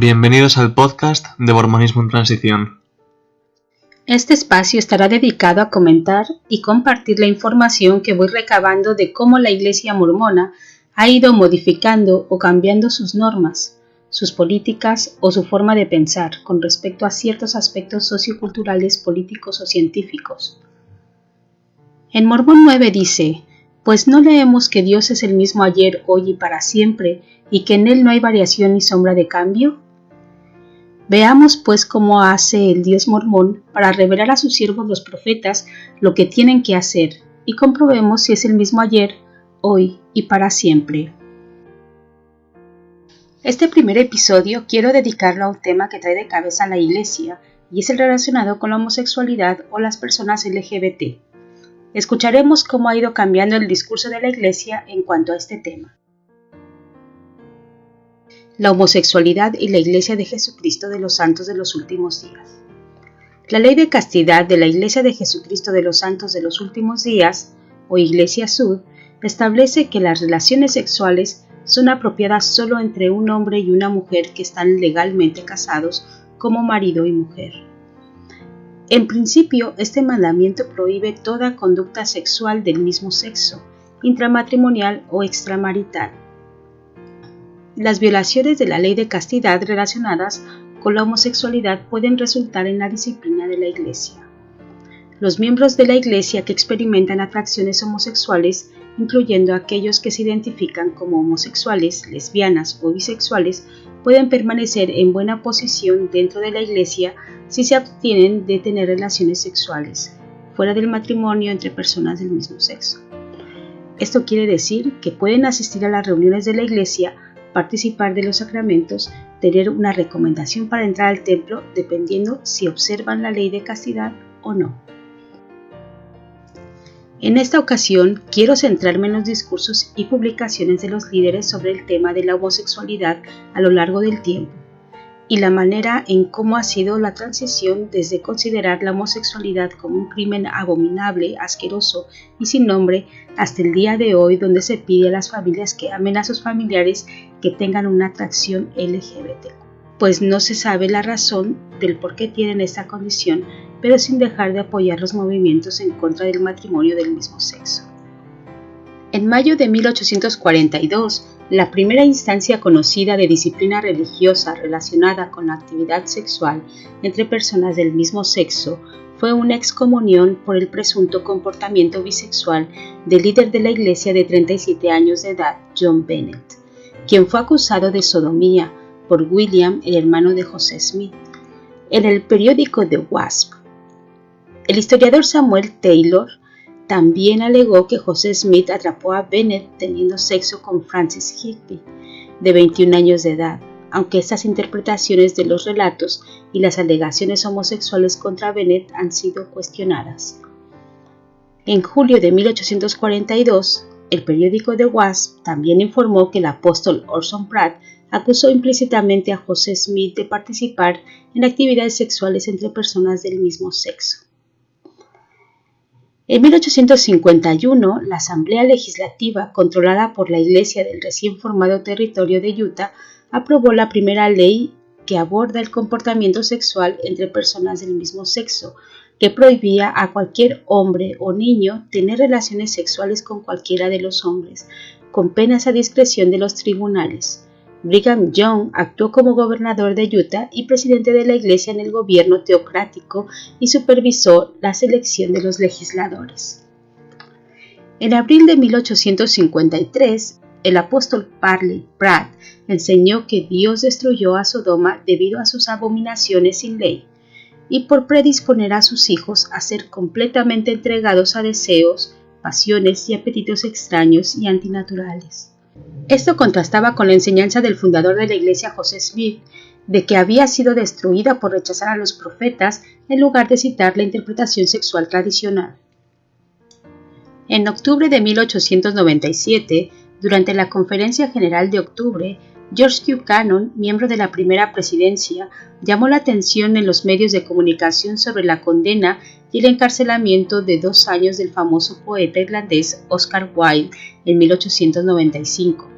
Bienvenidos al podcast de Mormonismo en Transición. Este espacio estará dedicado a comentar y compartir la información que voy recabando de cómo la Iglesia mormona ha ido modificando o cambiando sus normas, sus políticas o su forma de pensar con respecto a ciertos aspectos socioculturales, políticos o científicos. En Mormón 9 dice: «Pues no leemos que Dios es el mismo ayer, hoy y para siempre, y que en Él no hay variación ni sombra de cambio». Veamos pues cómo hace el Dios mormón para revelar a sus siervos los profetas lo que tienen que hacer, y comprobemos si es el mismo ayer, hoy y para siempre. Este primer episodio quiero dedicarlo a un tema que trae de cabeza a la Iglesia, y es el relacionado con la homosexualidad o las personas LGBT. Escucharemos cómo ha ido cambiando el discurso de la Iglesia en cuanto a este tema. La homosexualidad y la Iglesia de Jesucristo de los Santos de los Últimos Días. La ley de castidad de la Iglesia de Jesucristo de los Santos de los Últimos Días, o Iglesia Sud, establece que las relaciones sexuales son apropiadas solo entre un hombre y una mujer que están legalmente casados como marido y mujer. En principio, este mandamiento prohíbe toda conducta sexual del mismo sexo, intramatrimonial o extramarital. Las violaciones de la ley de castidad relacionadas con la homosexualidad pueden resultar en la disciplina de la Iglesia. Los miembros de la Iglesia que experimentan atracciones homosexuales, incluyendo aquellos que se identifican como homosexuales, lesbianas o bisexuales, pueden permanecer en buena posición dentro de la Iglesia si se abstienen de tener relaciones sexuales, fuera del matrimonio entre personas del mismo sexo. Esto quiere decir que pueden asistir a las reuniones de la Iglesia, participar de los sacramentos, tener una recomendación para entrar al templo dependiendo si observan la ley de castidad o no. En esta ocasión quiero centrarme en los discursos y publicaciones de los líderes sobre el tema de la homosexualidad a lo largo del tiempo y la manera en cómo ha sido la transición desde considerar la homosexualidad como un crimen abominable, asqueroso y sin nombre hasta el día de hoy, donde se pide a las familias que amen a sus familiares que tengan una atracción LGBT. Pues no se sabe la razón del por qué tienen esta condición, pero sin dejar de apoyar los movimientos en contra del matrimonio del mismo sexo. En mayo de 1842, la primera instancia conocida de disciplina religiosa relacionada con la actividad sexual entre personas del mismo sexo fue una excomunión por el presunto comportamiento bisexual del líder de la Iglesia de 37 años de edad, John Bennett, quien fue acusado de sodomía por William, el hermano de José Smith, en el periódico The Wasp. El historiador Samuel Taylor también alegó que José Smith atrapó a Bennett teniendo sexo con Frances Higby, de 21 años de edad, aunque estas interpretaciones de los relatos y las alegaciones homosexuales contra Bennett han sido cuestionadas. En julio de 1842, el periódico The Wasp también informó que el apóstol Orson Pratt acusó implícitamente a José Smith de participar en actividades sexuales entre personas del mismo sexo. En 1851, la Asamblea Legislativa, controlada por la Iglesia del recién formado territorio de Utah, aprobó la primera ley que aborda el comportamiento sexual entre personas del mismo sexo, que prohibía a cualquier hombre o niño tener relaciones sexuales con cualquiera de los hombres, con penas a discreción de los tribunales. Brigham Young actuó como gobernador de Utah y presidente de la Iglesia en el gobierno teocrático y supervisó la selección de los legisladores. En abril de 1853, el apóstol Parley Pratt enseñó que Dios destruyó a Sodoma debido a sus abominaciones sin ley y por predisponer a sus hijos a ser completamente entregados a deseos, pasiones y apetitos extraños y antinaturales. Esto contrastaba con la enseñanza del fundador de la Iglesia, José Smith, de que había sido destruida por rechazar a los profetas en lugar de citar la interpretación sexual tradicional. En octubre de 1897, durante la Conferencia General de Octubre, George Buchanan, miembro de la primera presidencia, llamó la atención en los medios de comunicación sobre la condena y el encarcelamiento de 2 años del famoso poeta irlandés Oscar Wilde en 1895,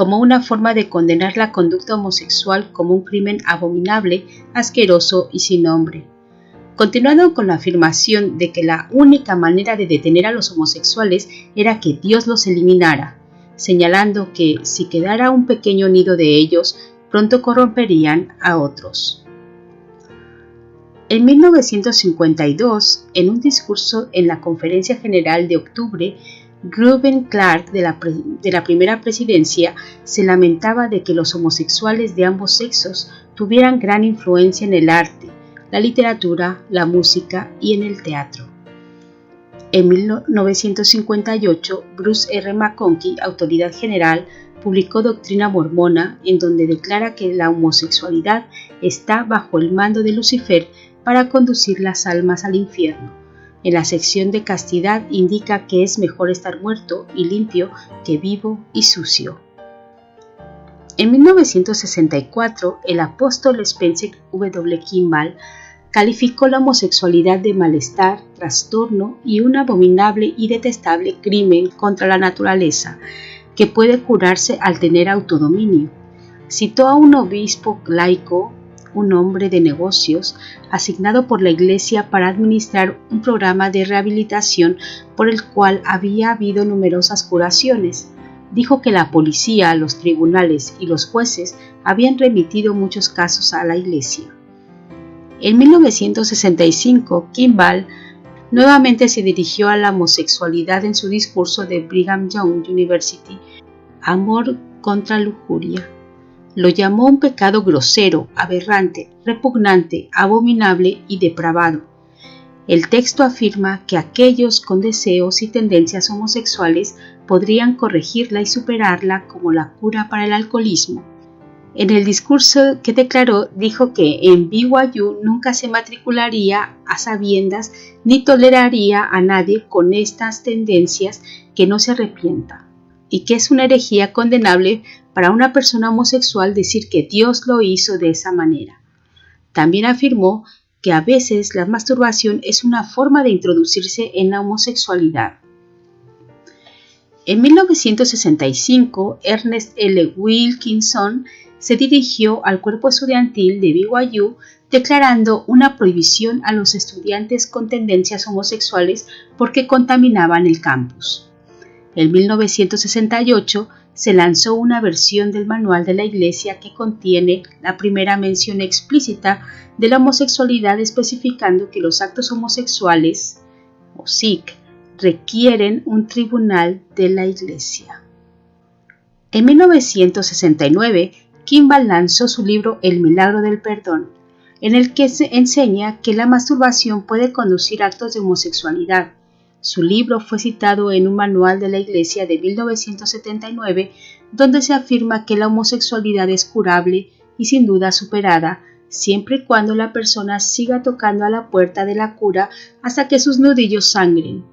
como una forma de condenar la conducta homosexual como un crimen abominable, asqueroso y sin nombre. Continuando con la afirmación de que la única manera de detener a los homosexuales era que Dios los eliminara, señalando que si quedara un pequeño nido de ellos, pronto corromperían a otros. En 1952, en un discurso en la Conferencia General de octubre, Reuben Clark de la primera presidencia se lamentaba de que los homosexuales de ambos sexos tuvieran gran influencia en el arte, la literatura, la música y en el teatro. En 1958, Bruce R. McConkie, autoridad general, publicó Doctrina Mormona, en donde declara que la homosexualidad está bajo el mando de Lucifer para conducir las almas al infierno. En la sección de castidad indica que es mejor estar muerto y limpio que vivo y sucio. En 1964, el apóstol Spencer W. Kimball calificó la homosexualidad de malestar, trastorno y un abominable y detestable crimen contra la naturaleza, que puede curarse al tener autodominio. Citó a un obispo laico, un hombre de negocios, asignado por la Iglesia para administrar un programa de rehabilitación por el cual había habido numerosas curaciones. Dijo que la policía, los tribunales y los jueces habían remitido muchos casos a la Iglesia. En 1965, Kimball nuevamente se dirigió a la homosexualidad en su discurso de Brigham Young University, Amor contra lujuria. Lo llamó un pecado grosero, aberrante, repugnante, abominable y depravado. El texto afirma que aquellos con deseos y tendencias homosexuales podrían corregirla y superarla como la cura para el alcoholismo. En el discurso que declaró, dijo que en BYU nunca se matricularía a sabiendas ni toleraría a nadie con estas tendencias que no se arrepienta, y que es una herejía condenable para una persona homosexual decir que Dios lo hizo de esa manera. También afirmó que a veces la masturbación es una forma de introducirse en la homosexualidad. En 1965, Ernest L. Wilkinson se dirigió al cuerpo estudiantil de BYU declarando una prohibición a los estudiantes con tendencias homosexuales porque contaminaban el campus. En 1968 se lanzó una versión del manual de la Iglesia que contiene la primera mención explícita de la homosexualidad, especificando que los actos homosexuales, o SIC, requieren un tribunal de la Iglesia. En 1969, Kimball lanzó su libro El milagro del perdón, en el que se enseña que la masturbación puede conducir a actos de homosexualidad. Su libro fue citado en un manual de la Iglesia de 1979, donde se afirma que la homosexualidad es curable y sin duda superada, siempre y cuando la persona siga tocando a la puerta de la cura hasta que sus nudillos sangren.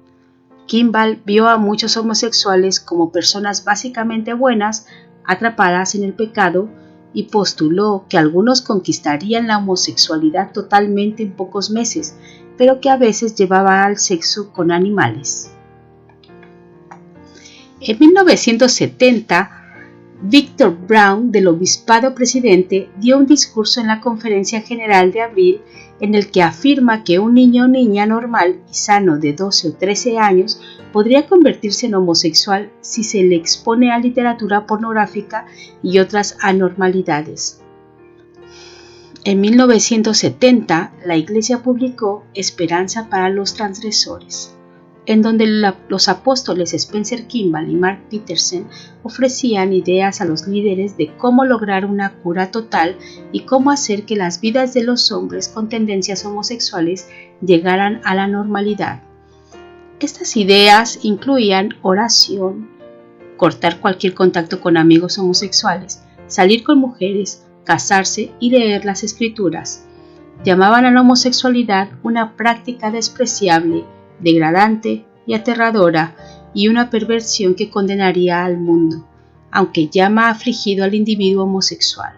Kimball vio a muchos homosexuales como personas básicamente buenas, atrapadas en el pecado, y postuló que algunos conquistarían la homosexualidad totalmente en pocos meses, pero que a veces llevaba al sexo con animales. En 1970, Victor Brown, del Obispado Presidente, dio un discurso en la Conferencia General de abril en el que afirma que un niño o niña normal y sano de 12 o 13 años podría convertirse en homosexual si se le expone a literatura pornográfica y otras anormalidades. En 1970, la Iglesia publicó Esperanza para los transgresores, en donde los apóstoles Spencer Kimball y Mark Peterson ofrecían ideas a los líderes de cómo lograr una cura total y cómo hacer que las vidas de los hombres con tendencias homosexuales llegaran a la normalidad. Estas ideas incluían oración, cortar cualquier contacto con amigos homosexuales, salir con mujeres, casarse y leer las escrituras. Llamaban a la homosexualidad una práctica despreciable, degradante y aterradora, y una perversión que condenaría al mundo, aunque llama afligido al individuo homosexual.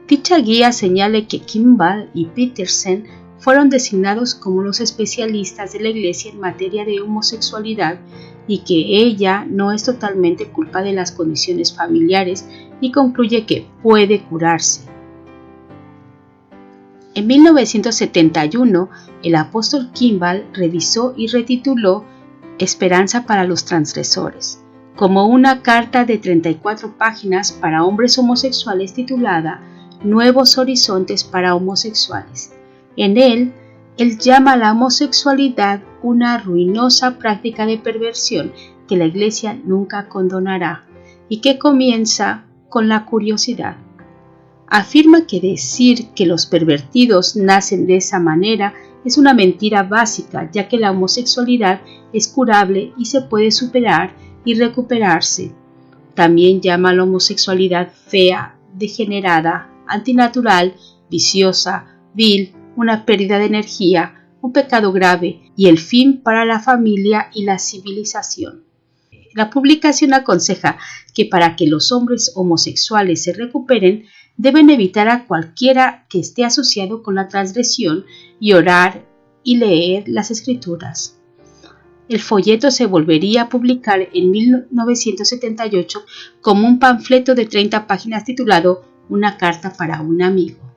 Dicha guía señala que Kimball y Peterson fueron designados como los especialistas de la Iglesia en materia de homosexualidad y que ella no es totalmente culpa de las condiciones familiares y concluye que puede curarse. En 1971, el apóstol Kimball revisó y retituló Esperanza para los transgresores, como una carta de 34 páginas para hombres homosexuales titulada Nuevos horizontes para homosexuales. En él llama a la homosexualidad una ruinosa práctica de perversión que la Iglesia nunca condonará y que comienza con la curiosidad. Afirma que decir que los pervertidos nacen de esa manera es una mentira básica, ya que la homosexualidad es curable y se puede superar y recuperarse. También llama a la homosexualidad fea, degenerada, antinatural, viciosa, vil, una pérdida de energía, un pecado grave y el fin para la familia y la civilización. La publicación aconseja que para que los hombres homosexuales se recuperen, deben evitar a cualquiera que esté asociado con la transgresión y orar y leer las Escrituras. El folleto se volvería a publicar en 1978 como un panfleto de 30 páginas titulado Una carta para un amigo.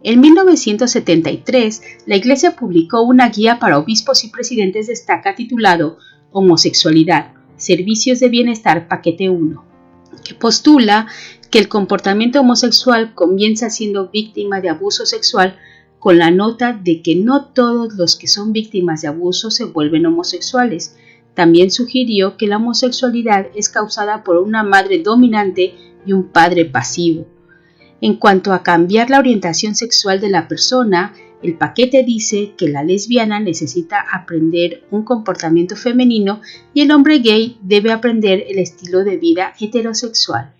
En 1973, la Iglesia publicó una guía para obispos y presidentes de estaca titulado Homosexualidad, Servicios de Bienestar Paquete 1, que postula que el comportamiento homosexual comienza siendo víctima de abuso sexual con la nota de que no todos los que son víctimas de abuso se vuelven homosexuales. También sugirió que la homosexualidad es causada por una madre dominante y un padre pasivo. En cuanto a cambiar la orientación sexual de la persona, el paquete dice que la lesbiana necesita aprender un comportamiento femenino y el hombre gay debe aprender el estilo de vida heterosexual.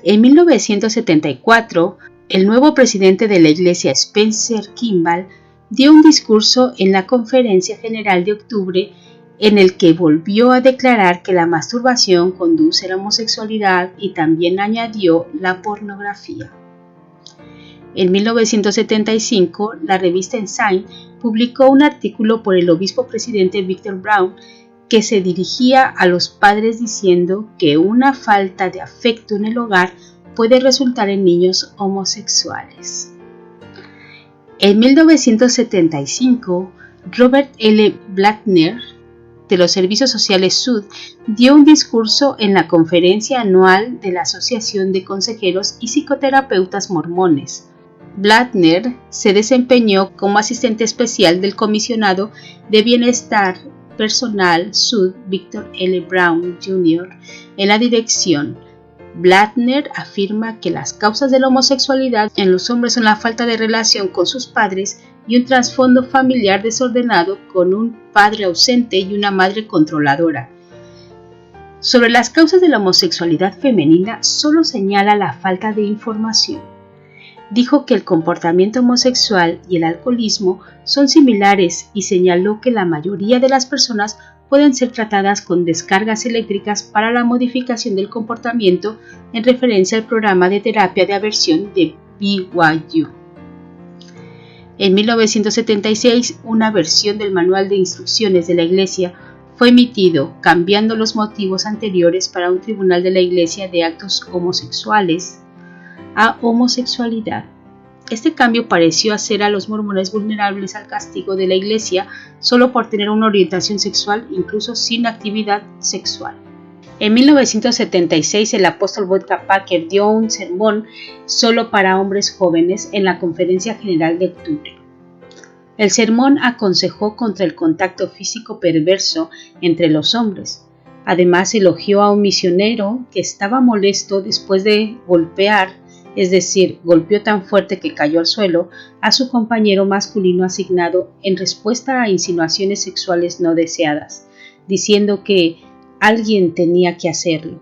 En 1974, el nuevo presidente de la Iglesia, Spencer Kimball, dio un discurso en la Conferencia General de octubre en el que volvió a declarar que la masturbación conduce a la homosexualidad y también añadió la pornografía. En 1975, la revista Ensign publicó un artículo por el obispo presidente Victor Brown que se dirigía a los padres diciendo que una falta de afecto en el hogar puede resultar en niños homosexuales. En 1975, Robert L. Blattner, de los Servicios Sociales Sud, dio un discurso en la conferencia anual de la Asociación de Consejeros y Psicoterapeutas Mormones. Blattner se desempeñó como asistente especial del comisionado de Bienestar Personal Sud, Victor L. Brown, Jr., en la dirección. Blattner afirma que las causas de la homosexualidad en los hombres son la falta de relación con sus padres y un trasfondo familiar desordenado con un padre ausente y una madre controladora. Sobre las causas de la homosexualidad femenina solo señala la falta de información. Dijo que el comportamiento homosexual y el alcoholismo son similares y señaló que la mayoría de las personas pueden ser tratadas con descargas eléctricas para la modificación del comportamiento en referencia al programa de terapia de aversión de BYU. En 1976, una versión del Manual de Instrucciones de la Iglesia fue emitido, cambiando los motivos anteriores para un tribunal de la Iglesia de actos homosexuales a homosexualidad. Este cambio pareció hacer a los mormones vulnerables al castigo de la Iglesia solo por tener una orientación sexual, incluso sin actividad sexual. En 1976, el apóstol Vodka Packer dio un sermón solo para hombres jóvenes en la Conferencia General de octubre. El sermón aconsejó contra el contacto físico perverso entre los hombres. Además, elogió a un misionero que estaba molesto después de golpear, es decir, golpeó tan fuerte que cayó al suelo, a su compañero masculino asignado en respuesta a insinuaciones sexuales no deseadas, diciendo que alguien tenía que hacerlo.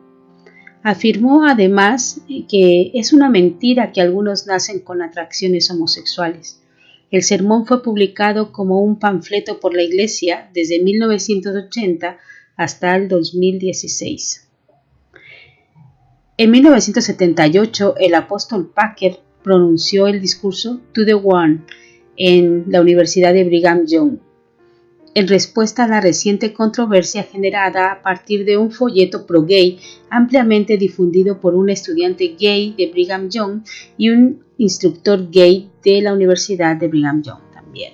Afirmó además que es una mentira que algunos nacen con atracciones homosexuales. El sermón fue publicado como un panfleto por la Iglesia desde 1980 hasta el 2016. En 1978, el apóstol Packer pronunció el discurso To the One en la Universidad de Brigham Young. en respuesta a la reciente controversia generada a partir de un folleto pro-gay ampliamente difundido por un estudiante gay de Brigham Young y un instructor gay de la Universidad de Brigham Young también.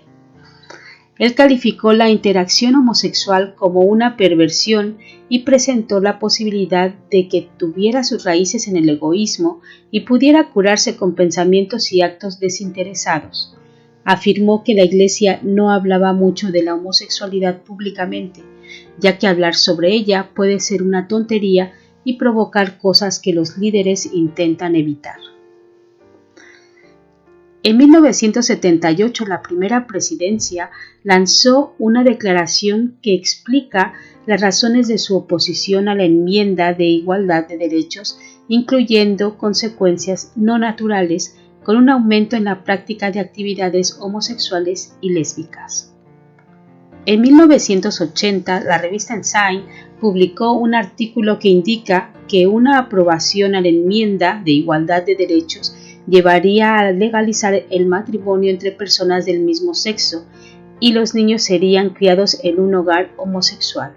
Él calificó la interacción homosexual como una perversión y presentó la posibilidad de que tuviera sus raíces en el egoísmo y pudiera curarse con pensamientos y actos desinteresados. Afirmó que la Iglesia no hablaba mucho de la homosexualidad públicamente, ya que hablar sobre ella puede ser una tontería y provocar cosas que los líderes intentan evitar. En 1978, la primera presidencia lanzó una declaración que explica las razones de su oposición a la enmienda de igualdad de derechos, incluyendo consecuencias no naturales con un aumento en la práctica de actividades homosexuales y lésbicas. En 1980, la revista Ensign publicó un artículo que indica que una aprobación a la enmienda de igualdad de derechos llevaría a legalizar el matrimonio entre personas del mismo sexo y los niños serían criados en un hogar homosexual.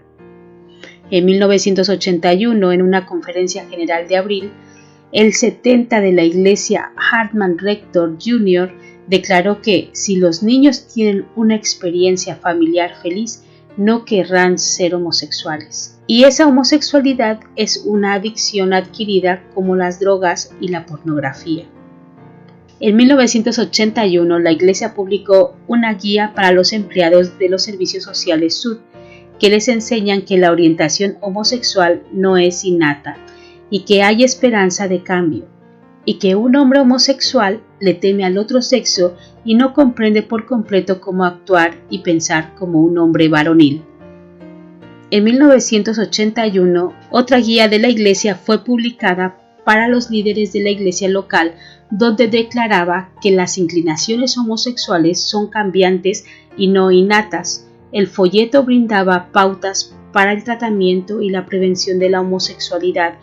En 1981, en una conferencia general de abril, el 70 de la Iglesia Hartman Rector Jr. declaró que si los niños tienen una experiencia familiar feliz, no querrán ser homosexuales. Y esa homosexualidad es una adicción adquirida como las drogas y la pornografía. En 1981, la Iglesia publicó una guía para los empleados de los servicios sociales SUD, que les enseñan que la orientación homosexual no es innata y que hay esperanza de cambio, y que un hombre homosexual le teme al otro sexo y no comprende por completo cómo actuar y pensar como un hombre varonil. En 1981, otra guía de la Iglesia fue publicada para los líderes de la Iglesia local, donde declaraba que las inclinaciones homosexuales son cambiantes y no innatas. El folleto brindaba pautas para el tratamiento y la prevención de la homosexualidad,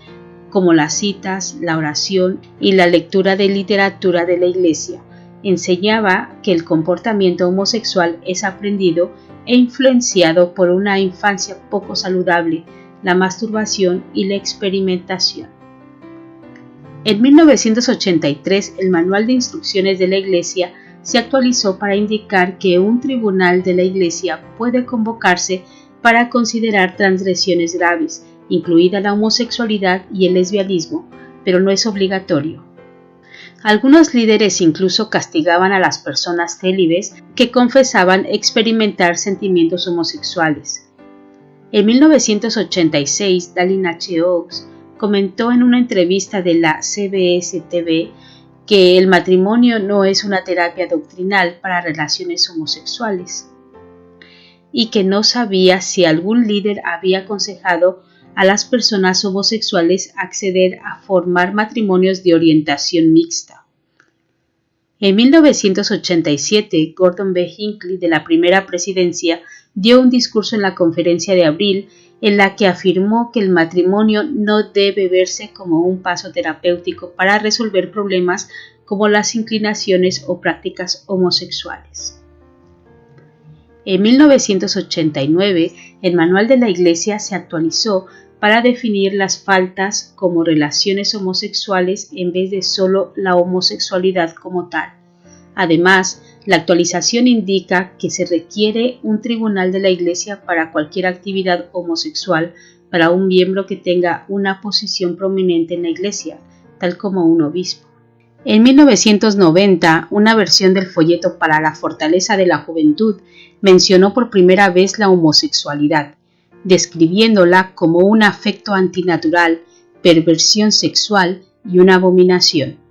como las citas, la oración y la lectura de literatura de la Iglesia. Enseñaba que el comportamiento homosexual es aprendido e influenciado por una infancia poco saludable, la masturbación y la experimentación. En 1983, el Manual de Instrucciones de la Iglesia se actualizó para indicar que un tribunal de la Iglesia puede convocarse para considerar transgresiones graves, incluida la homosexualidad y el lesbianismo, pero no es obligatorio. Algunos líderes incluso castigaban a las personas célibes que confesaban experimentar sentimientos homosexuales. En 1986, Dallin H. Oaks comentó en una entrevista de la CBS TV que el matrimonio no es una terapia doctrinal para relaciones homosexuales y que no sabía si algún líder había aconsejado a las personas homosexuales acceder a formar matrimonios de orientación mixta. En 1987, Gordon B. Hinckley, de la primera presidencia, dio un discurso en la conferencia de abril en la que afirmó que el matrimonio no debe verse como un paso terapéutico para resolver problemas como las inclinaciones o prácticas homosexuales. En 1989, el Manual de la Iglesia se actualizó para definir las faltas como relaciones homosexuales en vez de solo la homosexualidad como tal. Además, la actualización indica que se requiere un tribunal de la Iglesia para cualquier actividad homosexual para un miembro que tenga una posición prominente en la Iglesia, tal como un obispo. En 1990, una versión del folleto para la fortaleza de la juventud mencionó por primera vez la homosexualidad, describiéndola como un afecto antinatural, perversión sexual y una abominación.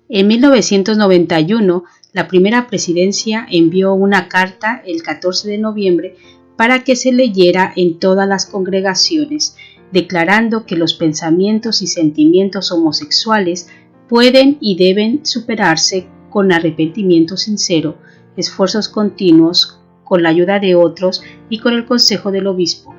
En 1991, la primera presidencia envió una carta el 14 de noviembre para que se leyera en todas las congregaciones, declarando que los pensamientos y sentimientos homosexuales pueden y deben superarse con arrepentimiento sincero, esfuerzos continuos, con la ayuda de otros y con el consejo del obispo.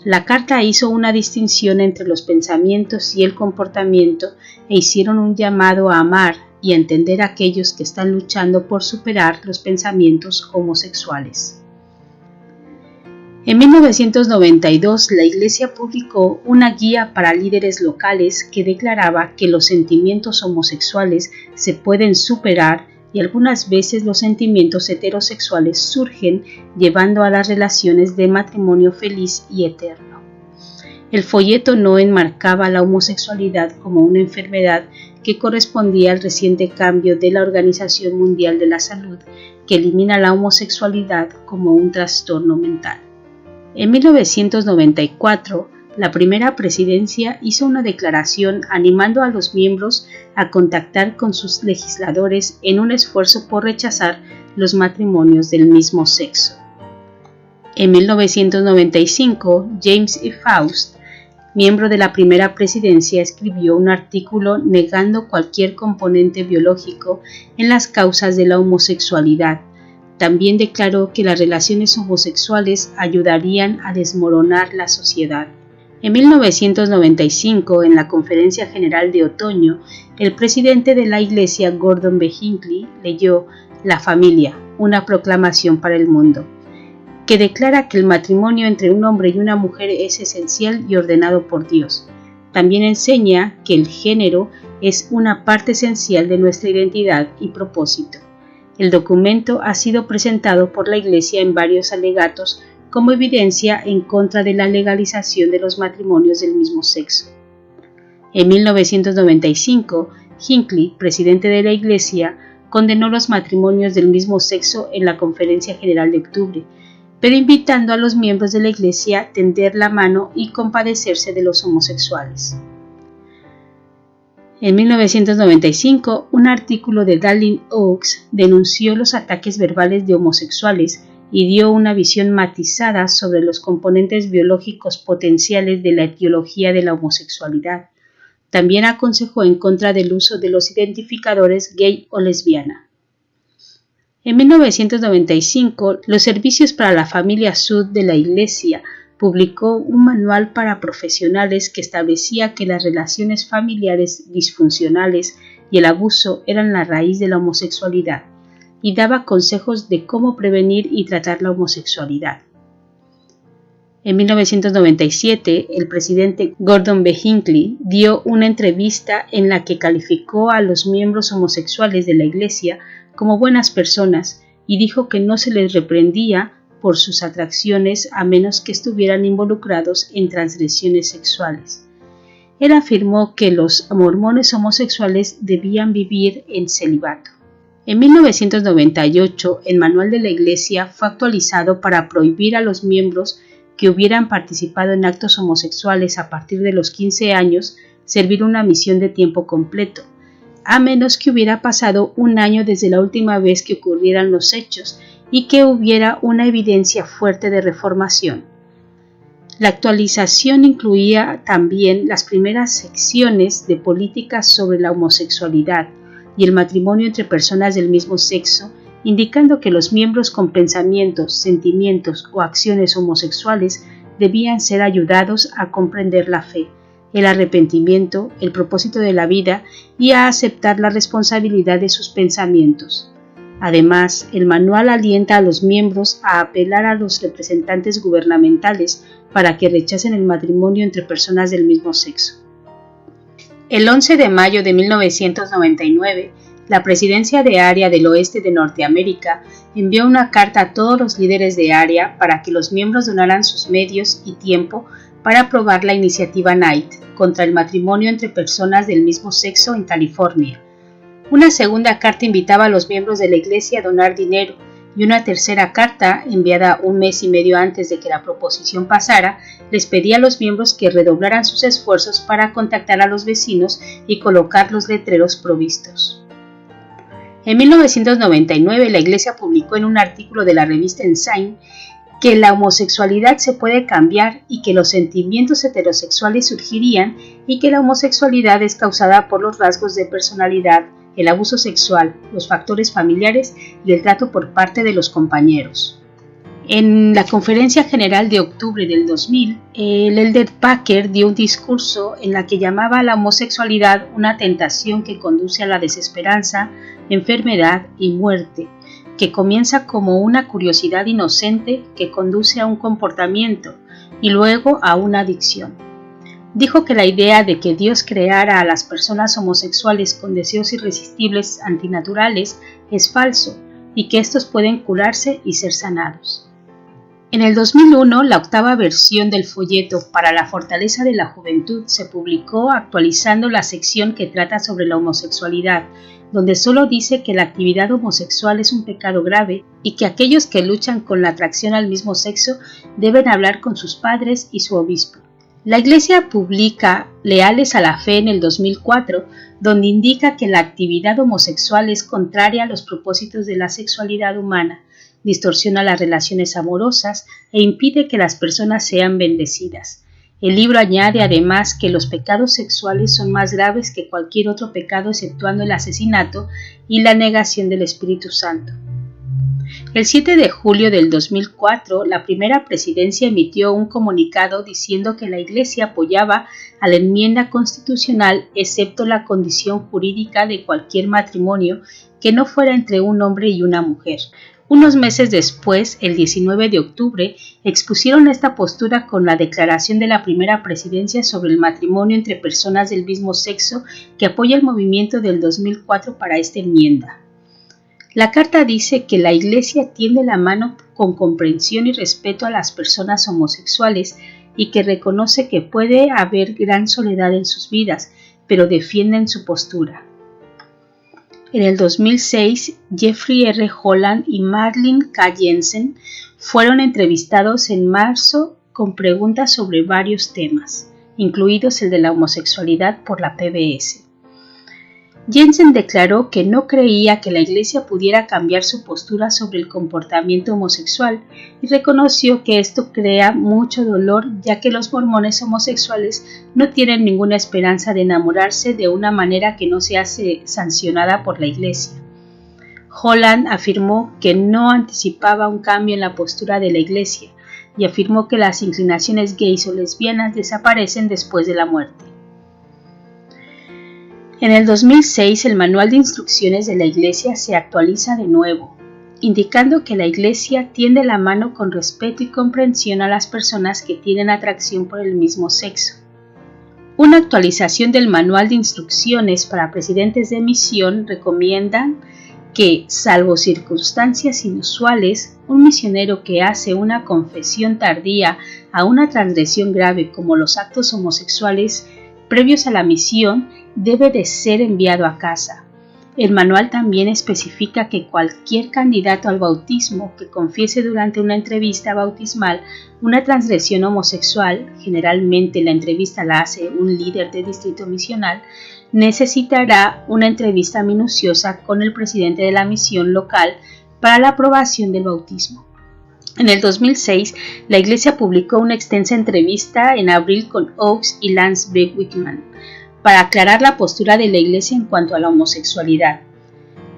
La carta hizo una distinción entre los pensamientos y el comportamiento e hicieron un llamado a amar y a entender a aquellos que están luchando por superar los pensamientos homosexuales. En 1992, la Iglesia publicó una guía para líderes locales que declaraba que los sentimientos homosexuales se pueden superar y algunas veces los sentimientos heterosexuales surgen llevando a las relaciones de matrimonio feliz y eterno. El folleto no enmarcaba la homosexualidad como una enfermedad que correspondía al reciente cambio de la Organización Mundial de la Salud, que elimina la homosexualidad como un trastorno mental. En 1994, la primera presidencia hizo una declaración animando a los miembros a contactar con sus legisladores en un esfuerzo por rechazar los matrimonios del mismo sexo. En 1995, James E. Faust, miembro de la primera presidencia, escribió un artículo negando cualquier componente biológico en las causas de la homosexualidad. También declaró que las relaciones homosexuales ayudarían a desmoronar la sociedad. En 1995, en la Conferencia General de Otoño, el presidente de la Iglesia, Gordon B. Hinckley, leyó La familia, una proclamación para el mundo, que declara que el matrimonio entre un hombre y una mujer es esencial y ordenado por Dios. También enseña que el género es una parte esencial de nuestra identidad y propósito. El documento ha sido presentado por la Iglesia en varios alegatos como evidencia en contra de la legalización de los matrimonios del mismo sexo. En 1995, Hinckley, presidente de la Iglesia, condenó los matrimonios del mismo sexo en la Conferencia General de octubre, pero invitando a los miembros de la Iglesia a tender la mano y compadecerse de los homosexuales. En 1995, un artículo de Darlene Oaks denunció los ataques verbales de homosexuales y dio una visión matizada sobre los componentes biológicos potenciales de la etiología de la homosexualidad. También aconsejó en contra del uso de los identificadores gay o lesbiana. En 1995, los Servicios para la Familia Sud de la Iglesia publicó un manual para profesionales que establecía que las relaciones familiares disfuncionales y el abuso eran la raíz de la homosexualidad y daba consejos de cómo prevenir y tratar la homosexualidad. En 1997, el presidente Gordon B. Hinckley dio una entrevista en la que calificó a los miembros homosexuales de la Iglesia como buenas personas y dijo que no se les reprendía por sus atracciones a menos que estuvieran involucrados en transgresiones sexuales. Él afirmó que los mormones homosexuales debían vivir en celibato. En 1998, el manual de la Iglesia fue actualizado para prohibir a los miembros que hubieran participado en actos homosexuales a partir de los 15 años servir una misión de tiempo completo, a menos que hubiera pasado un año desde la última vez que ocurrieran los hechos y que hubiera una evidencia fuerte de reformación. La actualización incluía también las primeras secciones de políticas sobre la homosexualidad y el matrimonio entre personas del mismo sexo, indicando que los miembros con pensamientos, sentimientos o acciones homosexuales debían ser ayudados a comprender la fe, el arrepentimiento, el propósito de la vida y a aceptar la responsabilidad de sus pensamientos. Además, el manual alienta a los miembros a apelar a los representantes gubernamentales para que rechacen el matrimonio entre personas del mismo sexo. El 11 de mayo de 1999, la Presidencia de Área del Oeste de Norteamérica envió una carta a todos los líderes de área para que los miembros donaran sus medios y tiempo para aprobar la iniciativa Knight contra el matrimonio entre personas del mismo sexo en California. Una segunda carta invitaba a los miembros de la Iglesia a donar dinero y una tercera carta, enviada un mes y medio antes de que la proposición pasara, les pedía a los miembros que redoblaran sus esfuerzos para contactar a los vecinos y colocar los letreros provistos. En 1999, la Iglesia publicó en un artículo de la revista Ensign que la homosexualidad se puede cambiar y que los sentimientos heterosexuales surgirían y que la homosexualidad es causada por los rasgos de personalidad, el abuso sexual, los factores familiares y el trato por parte de los compañeros. En la Conferencia General de octubre del 2000, el elder Packer dio un discurso en la que llamaba a la homosexualidad una tentación que conduce a la desesperanza, enfermedad y muerte, que comienza como una curiosidad inocente que conduce a un comportamiento y luego a una adicción. Dijo que la idea de que Dios creara a las personas homosexuales con deseos irresistibles antinaturales es falso y que estos pueden curarse y ser sanados. En el 2001, la octava versión del folleto para la fortaleza de la juventud se publicó actualizando la sección que trata sobre la homosexualidad, donde solo dice que la actividad homosexual es un pecado grave y que aquellos que luchan con la atracción al mismo sexo deben hablar con sus padres y su obispo. La Iglesia publica Leales a la Fe en el 2004, donde indica que la actividad homosexual es contraria a los propósitos de la sexualidad humana, distorsiona las relaciones amorosas e impide que las personas sean bendecidas. El libro añade además que los pecados sexuales son más graves que cualquier otro pecado exceptuando el asesinato y la negación del Espíritu Santo. El 7 de julio del 2004, la primera presidencia emitió un comunicado diciendo que la Iglesia apoyaba a la enmienda constitucional excepto la condición jurídica de cualquier matrimonio que no fuera entre un hombre y una mujer. Unos meses después, el 19 de octubre, expusieron esta postura con la declaración de la primera presidencia sobre el matrimonio entre personas del mismo sexo que apoya el movimiento del 2004 para esta enmienda. La carta dice que la Iglesia tiende la mano con comprensión y respeto a las personas homosexuales y que reconoce que puede haber gran soledad en sus vidas, pero defienden su postura. En el 2006, Jeffrey R. Holland y Marlene K. Jensen fueron entrevistados en marzo con preguntas sobre varios temas, incluidos el de la homosexualidad por la PBS. Jensen declaró que no creía que la Iglesia pudiera cambiar su postura sobre el comportamiento homosexual y reconoció que esto crea mucho dolor ya que los mormones homosexuales no tienen ninguna esperanza de enamorarse de una manera que no sea sancionada por la Iglesia. Holland afirmó que no anticipaba un cambio en la postura de la Iglesia y afirmó que las inclinaciones gays o lesbianas desaparecen después de la muerte. En el 2006, el Manual de Instrucciones de la Iglesia se actualiza de nuevo, indicando que la Iglesia tiende la mano con respeto y comprensión a las personas que tienen atracción por el mismo sexo. Una actualización del Manual de Instrucciones para presidentes de misión recomienda que, salvo circunstancias inusuales, un misionero que hace una confesión tardía a una transgresión grave como los actos homosexuales previos a la misión debe de ser enviado a casa. El manual también especifica que cualquier candidato al bautismo que confiese durante una entrevista bautismal una transgresión homosexual, generalmente la entrevista la hace un líder de distrito misional, necesitará una entrevista minuciosa con el presidente de la misión local para la aprobación del bautismo. En el 2006, la Iglesia publicó una extensa entrevista en abril con Oaks y Lance B. Wickman para aclarar la postura de la Iglesia en cuanto a la homosexualidad.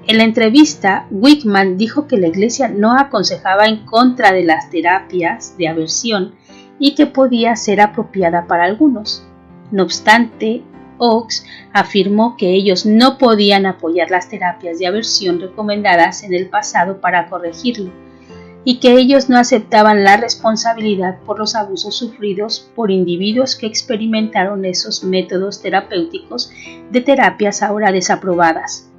En la entrevista, Wickman dijo que la Iglesia no aconsejaba en contra de las terapias de aversión y que podía ser apropiada para algunos. No obstante, Oaks afirmó que ellos no podían apoyar las terapias de aversión recomendadas en el pasado para corregirlo, y que ellos no aceptaban la responsabilidad por los abusos sufridos por individuos que experimentaron esos métodos terapéuticos de terapias ahora desaprobadas.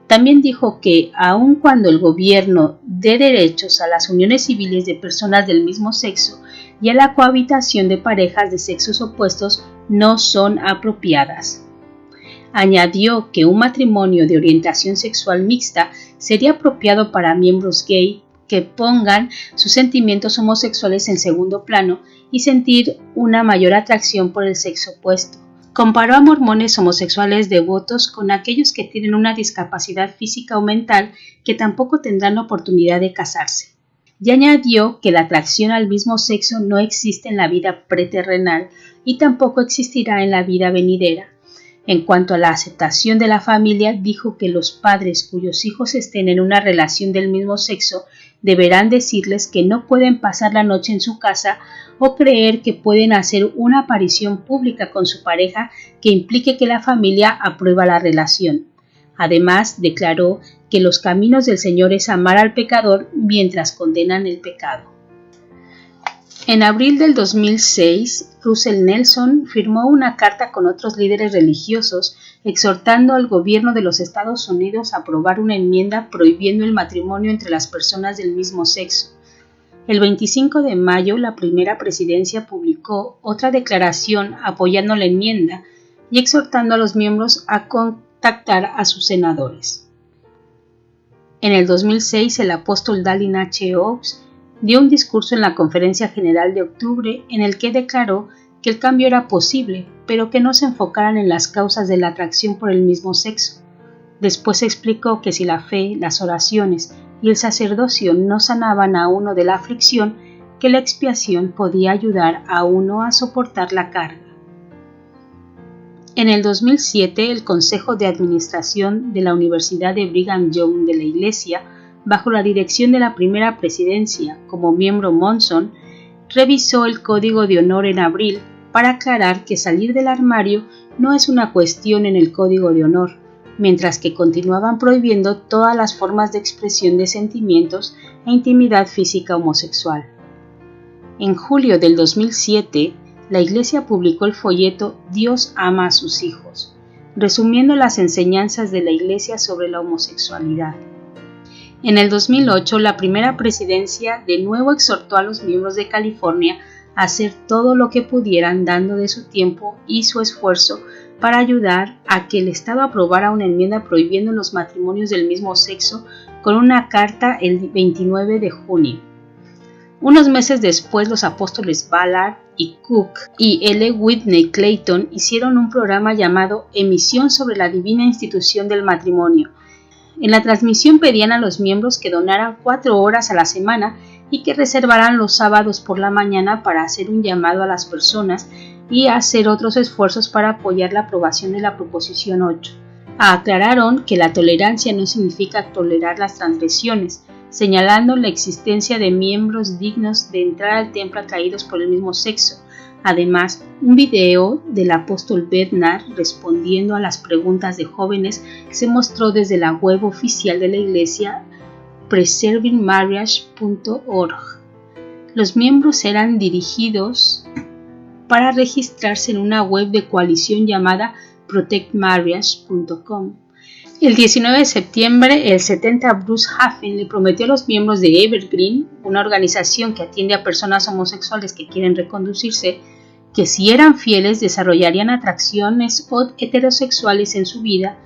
También dijo que, aun cuando el gobierno dé derechos a las uniones civiles de personas del mismo sexo y a la cohabitación de parejas de sexos opuestos, no son apropiadas. Añadió que un matrimonio de orientación sexual mixta sería apropiado para miembros gay que pongan sus sentimientos homosexuales en segundo plano y sentir una mayor atracción por el sexo opuesto. Comparó a mormones homosexuales devotos con aquellos que tienen una discapacidad física o mental que tampoco tendrán la oportunidad de casarse. Y añadió que la atracción al mismo sexo no existe en la vida preterrenal y tampoco existirá en la vida venidera. En cuanto a la aceptación de la familia, dijo que los padres cuyos hijos estén en una relación del mismo sexo deberán decirles que no pueden pasar la noche en su casa o creer que pueden hacer una aparición pública con su pareja que implique que la familia aprueba la relación. Además, declaró que los caminos del Señor es amar al pecador mientras condenan el pecado. En abril del 2006, Russell Nelson firmó una carta con otros líderes religiosos exhortando al gobierno de los Estados Unidos a aprobar una enmienda prohibiendo el matrimonio entre las personas del mismo sexo. El 25 de mayo, la primera presidencia publicó otra declaración apoyando la enmienda y exhortando a los miembros a contactar a sus senadores. En el 2006, el apóstol Dallin H. Oaks dio un discurso en la Conferencia General de octubre en el que declaró que el cambio era posible, pero que no se enfocaran en las causas de la atracción por el mismo sexo. Después explicó que si la fe, las oraciones y el sacerdocio no sanaban a uno de la aflicción, que la expiación podía ayudar a uno a soportar la carga. En el 2007, el Consejo de Administración de la Universidad de Brigham Young de la Iglesia, bajo la dirección de la primera presidencia como miembro Monson, revisó el Código de Honor en abril para aclarar que salir del armario no es una cuestión en el Código de Honor, mientras que continuaban prohibiendo todas las formas de expresión de sentimientos e intimidad física homosexual. En julio del 2007, la Iglesia publicó el folleto Dios ama a sus hijos, resumiendo las enseñanzas de la Iglesia sobre la homosexualidad. En el 2008, la primera presidencia de nuevo exhortó a los miembros de California a hacer todo lo que pudieran dando de su tiempo y su esfuerzo para ayudar a que el Estado aprobara una enmienda prohibiendo los matrimonios del mismo sexo con una carta el 29 de junio. Unos meses después, los apóstoles Ballard y Cook y L. Whitney Clayton hicieron un programa llamado Emisión sobre la Divina Institución del Matrimonio. En la transmisión pedían a los miembros que donaran 4 horas a la semana y que reservaran los sábados por la mañana para hacer un llamado a las personas y hacer otros esfuerzos para apoyar la aprobación de la Proposición 8. Aclararon que la tolerancia no significa tolerar las transgresiones, señalando la existencia de miembros dignos de entrar al templo atraídos por el mismo sexo. Además, un video del apóstol Bednar respondiendo a las preguntas de jóvenes se mostró desde la web oficial de la iglesia preservingmarriage.org. Los miembros eran dirigidos para registrarse en una web de coalición llamada protectmarriage.com. El 19 de septiembre, el 70 Bruce Hafen le prometió a los miembros de Evergreen, una organización que atiende a personas homosexuales que quieren reconducirse, que si eran fieles desarrollarían atracciones heterosexuales en su vida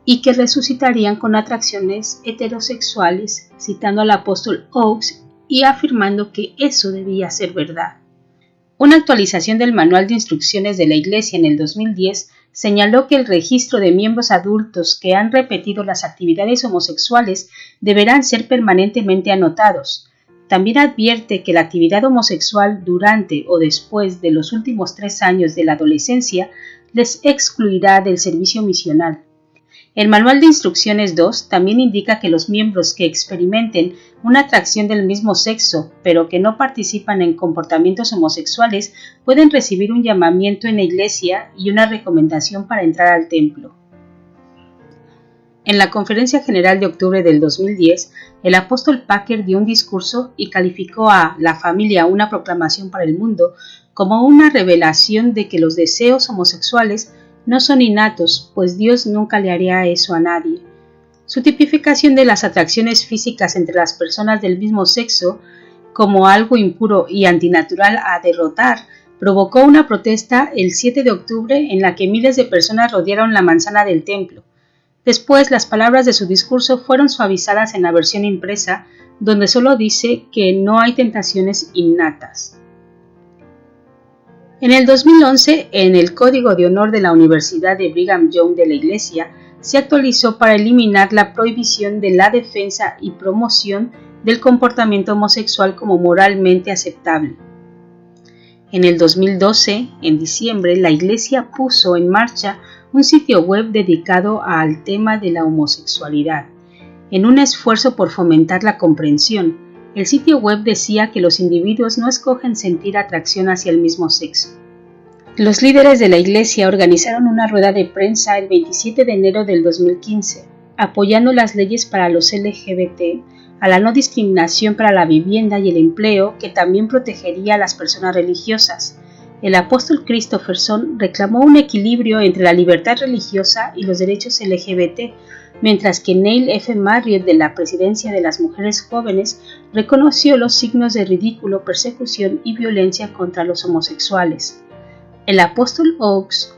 y que resucitarían con atracciones heterosexuales, citando al apóstol Oaks y afirmando que eso debía ser verdad. Una actualización del Manual de Instrucciones de la Iglesia en el 2010 señaló que el registro de miembros adultos que han repetido las actividades homosexuales deberán ser permanentemente anotados. También advierte que la actividad homosexual durante o después de los últimos 3 años de la adolescencia les excluirá del servicio misional. El Manual de Instrucciones 2 también indica que los miembros que experimenten una atracción del mismo sexo, pero que no participan en comportamientos homosexuales, pueden recibir un llamamiento en la iglesia y una recomendación para entrar al templo. En la Conferencia General de octubre del 2010, el apóstol Packer dio un discurso y calificó a La familia, una proclamación para el mundo, como una revelación de que los deseos homosexuales no son innatos, pues Dios nunca le haría eso a nadie. Su tipificación de las atracciones físicas entre las personas del mismo sexo como algo impuro y antinatural a derrotar provocó una protesta el 7 de octubre en la que miles de personas rodearon la manzana del templo. Después, las palabras de su discurso fueron suavizadas en la versión impresa, donde solo dice que no hay tentaciones innatas. En el 2011, en el Código de Honor de la Universidad de Brigham Young de la Iglesia, se actualizó para eliminar la prohibición de la defensa y promoción del comportamiento homosexual como moralmente aceptable. En el 2012, en diciembre, la Iglesia puso en marcha un sitio web dedicado al tema de la homosexualidad. En un esfuerzo por fomentar la comprensión, el sitio web decía que los individuos no escogen sentir atracción hacia el mismo sexo. Los líderes de la Iglesia organizaron una rueda de prensa el 27 de enero del 2015. apoyando las leyes para los LGBT, a la no discriminación para la vivienda y el empleo, que también protegería a las personas religiosas. El apóstol Christopherson reclamó un equilibrio entre la libertad religiosa y los derechos LGBT, mientras que Neil F. Marriott, de la Presidencia de las Mujeres Jóvenes, reconoció los signos de ridículo, persecución y violencia contra los homosexuales. El apóstol Oaks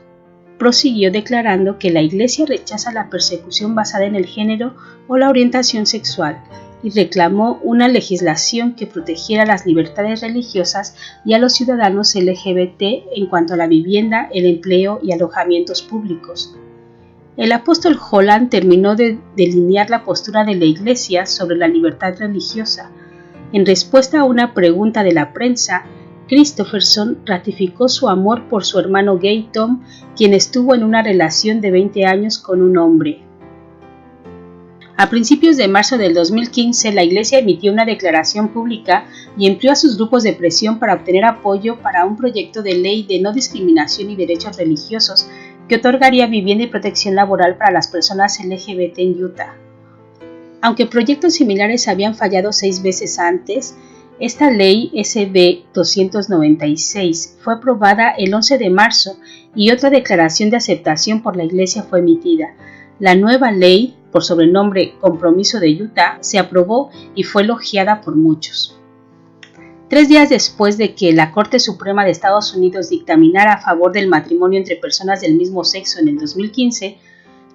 prosiguió declarando que la Iglesia rechaza la persecución basada en el género o la orientación sexual y reclamó una legislación que protegiera las libertades religiosas y a los ciudadanos LGBT en cuanto a la vivienda, el empleo y alojamientos públicos. El apóstol Holland terminó de delinear la postura de la Iglesia sobre la libertad religiosa. En respuesta a una pregunta de la prensa, Christopherson ratificó su amor por su hermano gay Tom, quien estuvo en una relación de 20 años con un hombre. A principios de marzo del 2015, la Iglesia emitió una declaración pública y empleó a sus grupos de presión para obtener apoyo para un proyecto de ley de no discriminación y derechos religiosos que otorgaría vivienda y protección laboral para las personas LGBT en Utah. Aunque proyectos similares habían fallado 6 veces antes, esta ley SB 296 fue aprobada el 11 de marzo y otra declaración de aceptación por la Iglesia fue emitida. La nueva ley, por sobrenombre Compromiso de Utah, se aprobó y fue elogiada por muchos. 3 días después de que la Corte Suprema de Estados Unidos dictaminara a favor del matrimonio entre personas del mismo sexo en el 2015,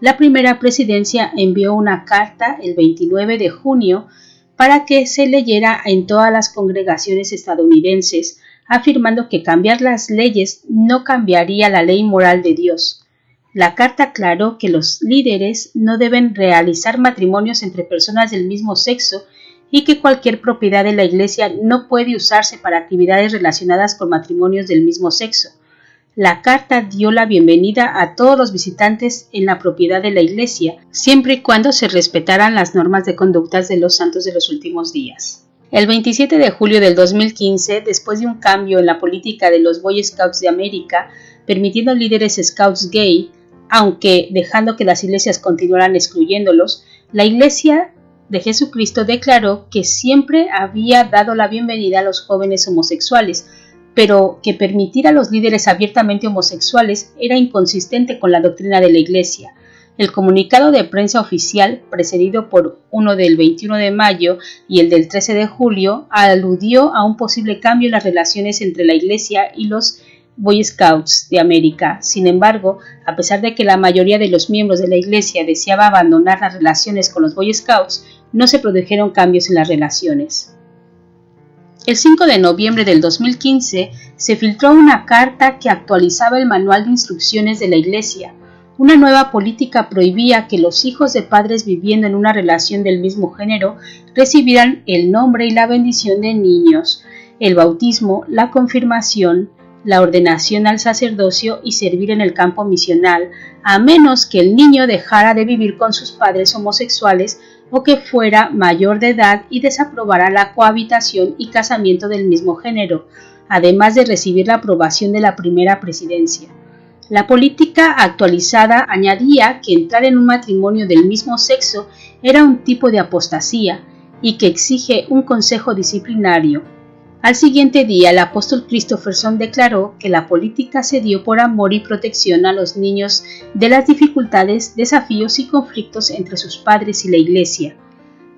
la primera presidencia envió una carta el 29 de junio para que se leyera en todas las congregaciones estadounidenses, afirmando que cambiar las leyes no cambiaría la ley moral de Dios. La carta aclaró que los líderes no deben realizar matrimonios entre personas del mismo sexo y que cualquier propiedad de la Iglesia no puede usarse para actividades relacionadas con matrimonios del mismo sexo. La carta dio la bienvenida a todos los visitantes en la propiedad de la Iglesia, siempre y cuando se respetaran las normas de conductas de los santos de los últimos días. El 27 de julio del 2015, después de un cambio en la política de los Boy Scouts de América, permitiendo líderes scouts gay, aunque dejando que las iglesias continuaran excluyéndolos, la Iglesia de Jesucristo declaró que siempre había dado la bienvenida a los jóvenes homosexuales, pero que permitir a los líderes abiertamente homosexuales era inconsistente con la doctrina de la Iglesia. El comunicado de prensa oficial, precedido por uno del 21 de mayo y el del 13 de julio, aludió a un posible cambio en las relaciones entre la Iglesia y los Boy Scouts de América. Sin embargo, a pesar de que la mayoría de los miembros de la Iglesia deseaba abandonar las relaciones con los Boy Scouts, no se produjeron cambios en las relaciones. El 5 de noviembre del 2015 se filtró una carta que actualizaba el manual de instrucciones de la Iglesia. Una nueva política prohibía que los hijos de padres viviendo en una relación del mismo género recibieran el nombre y la bendición de niños, el bautismo, la confirmación, la ordenación al sacerdocio y servir en el campo misional, a menos que el niño dejara de vivir con sus padres homosexuales o que fuera mayor de edad y desaprobara la cohabitación y casamiento del mismo género, además de recibir la aprobación de la primera presidencia. La política actualizada añadía que entrar en un matrimonio del mismo sexo era un tipo de apostasía y que exige un consejo disciplinario. Al siguiente día, el apóstol Christopherson declaró que la política se dio por amor y protección a los niños de las dificultades, desafíos y conflictos entre sus padres y la Iglesia.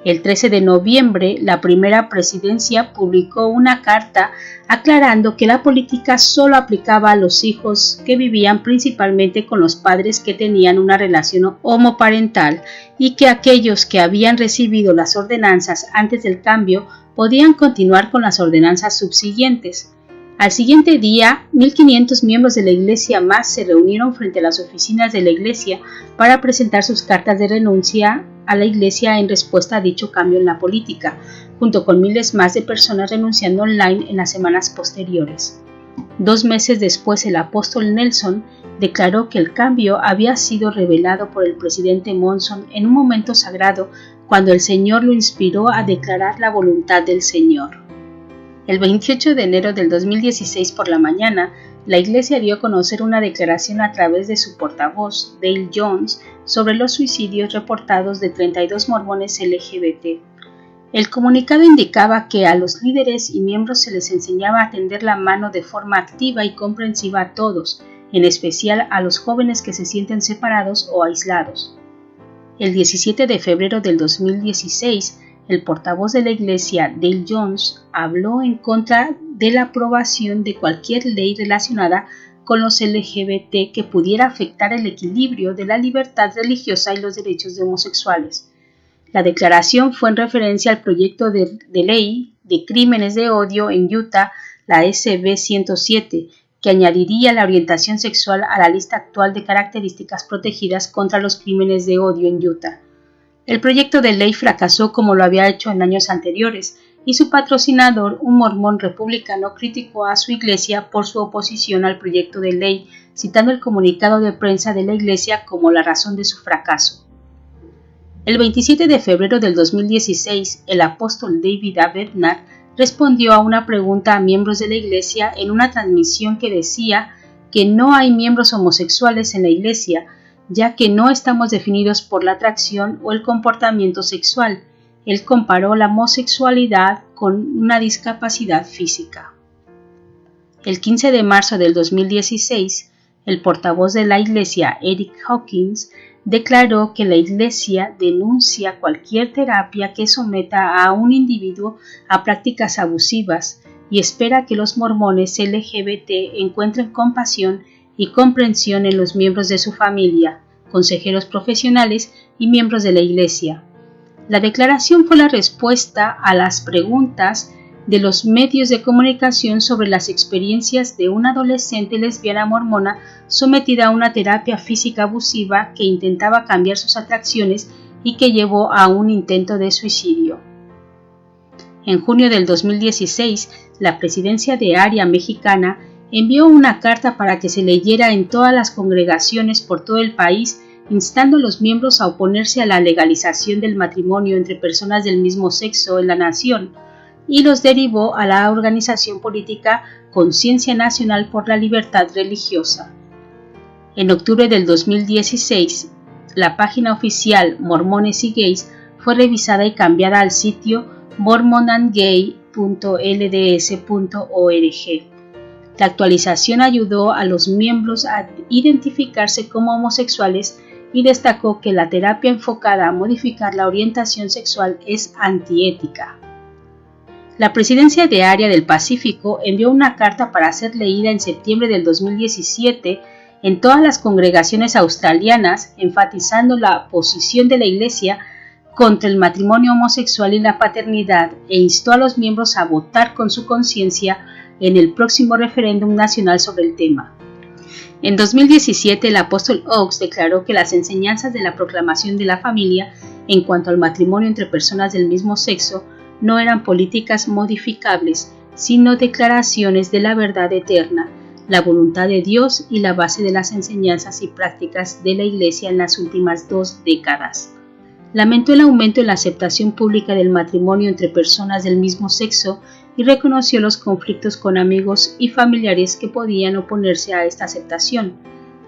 El 13 de noviembre, la primera presidencia publicó una carta aclarando que la política solo aplicaba a los hijos que vivían principalmente con los padres que tenían una relación homoparental y que aquellos que habían recibido las ordenanzas antes del cambio podían continuar con las ordenanzas subsiguientes. Al siguiente día, 1.500 miembros de la Iglesia más se reunieron frente a las oficinas de la Iglesia para presentar sus cartas de renuncia a la Iglesia en respuesta a dicho cambio en la política, junto con miles más de personas renunciando online en las semanas posteriores. 2 meses después, el apóstol Nelson declaró que el cambio había sido revelado por el presidente Monson en un momento sagrado cuando el Señor lo inspiró a declarar la voluntad del Señor. El 28 de enero del 2016 por la mañana, la Iglesia dio a conocer una declaración a través de su portavoz, Dale Jones, sobre los suicidios reportados de 32 mormones LGBT. El comunicado indicaba que a los líderes y miembros se les enseñaba a tender la mano de forma activa y comprensiva a todos, en especial a los jóvenes que se sienten separados o aislados. El 17 de febrero del 2016, el portavoz de la Iglesia, Dale Jones, habló en contra de la aprobación de cualquier ley relacionada con los LGBT que pudiera afectar el equilibrio de la libertad religiosa y los derechos de homosexuales. La declaración fue en referencia al proyecto de ley de crímenes de odio en Utah, la SB 107, que añadiría la orientación sexual a la lista actual de características protegidas contra los crímenes de odio en Utah. El proyecto de ley fracasó como lo había hecho en años anteriores, y su patrocinador, un mormón republicano, criticó a su iglesia por su oposición al proyecto de ley, citando el comunicado de prensa de la iglesia como la razón de su fracaso. El 27 de febrero del 2016, el apóstol David A. Bednar respondió a una pregunta a miembros de la iglesia en una transmisión que decía que no hay miembros homosexuales en la iglesia, ya que no estamos definidos por la atracción o el comportamiento sexual. Él comparó la homosexualidad con una discapacidad física. El 15 de marzo del 2016, el portavoz de la iglesia, Eric Hawkins, declaró que la Iglesia denuncia cualquier terapia que someta a un individuo a prácticas abusivas y espera que los mormones LGBT encuentren compasión y comprensión en los miembros de su familia, consejeros profesionales y miembros de la Iglesia. La declaración fue la respuesta a las preguntas de los medios de comunicación sobre las experiencias de una adolescente lesbiana mormona sometida a una terapia física abusiva que intentaba cambiar sus atracciones y que llevó a un intento de suicidio. En junio del 2016, la Presidencia de Área Mexicana envió una carta para que se leyera en todas las congregaciones por todo el país, instando a los miembros a oponerse a la legalización del matrimonio entre personas del mismo sexo en la nación, y los derivó a la organización política Conciencia Nacional por la Libertad Religiosa. En octubre del 2016, la página oficial Mormones y Gays fue revisada y cambiada al sitio mormonandgay.lds.org. La actualización ayudó a los miembros a identificarse como homosexuales y destacó que la terapia enfocada a modificar la orientación sexual es antiética. La Presidencia de Área del Pacífico envió una carta para ser leída en septiembre del 2017 en todas las congregaciones australianas, enfatizando la posición de la Iglesia contra el matrimonio homosexual y la paternidad, e instó a los miembros a votar con su conciencia en el próximo referéndum nacional sobre el tema. En 2017, el apóstol Oaks declaró que las enseñanzas de la proclamación de la familia en cuanto al matrimonio entre personas del mismo sexo no eran políticas modificables, sino declaraciones de la verdad eterna, la voluntad de Dios y la base de las enseñanzas y prácticas de la Iglesia en las últimas 2 décadas. Lamentó el aumento en la aceptación pública del matrimonio entre personas del mismo sexo y reconoció los conflictos con amigos y familiares que podían oponerse a esta aceptación.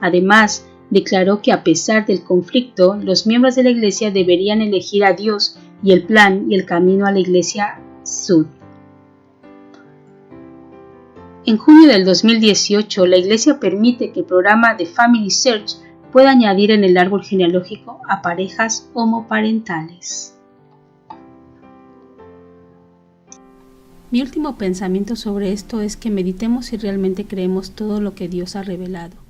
Además, declaró que a pesar del conflicto, los miembros de la Iglesia deberían elegir a Dios y el plan y el camino a la Iglesia Sud. En junio del 2018, la Iglesia permite que el programa de Family Search pueda añadir en el árbol genealógico a parejas homoparentales. Mi último pensamiento sobre esto es que meditemos si realmente creemos todo lo que Dios ha revelado.